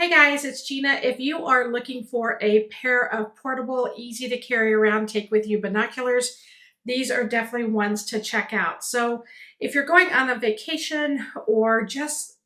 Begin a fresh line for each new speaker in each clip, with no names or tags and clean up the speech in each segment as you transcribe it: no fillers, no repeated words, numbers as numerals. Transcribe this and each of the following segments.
Hey guys, it's Gina. If you are looking for a pair of portable, easy to carry around, take with you binoculars, these are definitely ones to check out. So if you're going on a vacation or just,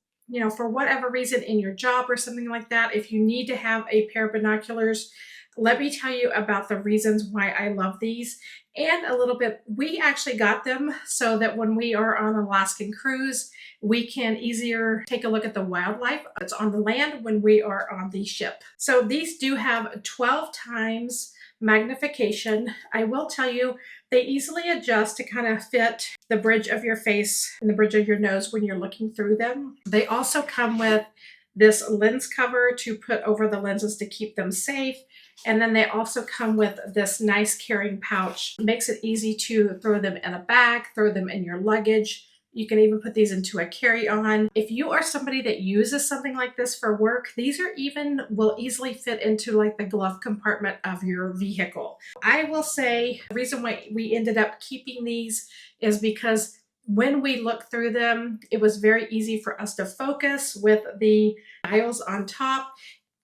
for whatever reason in your job or something like that, if you need to have a pair of binoculars, let me tell you about the reasons why I love these and a little bit. We actually got them so that when we are on an Alaskan cruise, we can easier take a look at the wildlife that's on the land when we are on the ship. So these do have 12 times magnification. I will tell you, they easily adjust to kind of fit the bridge of your face and the bridge of your nose when you're looking through them. They also come with this lens cover to put over the lenses to keep them safe. And then they also come with this nice carrying pouch. It makes it easy to throw them in a bag, throw them in your luggage. You can even put these into a carry-on. If you are somebody that uses something like this for work, these will easily fit into like the glove compartment of your vehicle. I will say the reason why we ended up keeping these is because when we looked through them, it was very easy for us to focus with the dials on top.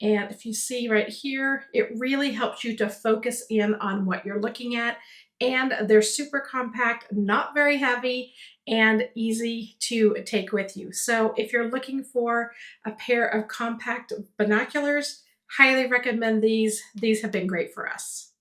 And if you see right here, it really helps you to focus in on what you're looking at. And they're super compact, not very heavy, and easy to take with you. So if you're looking for a pair of compact binoculars, highly recommend these. These have been great for us.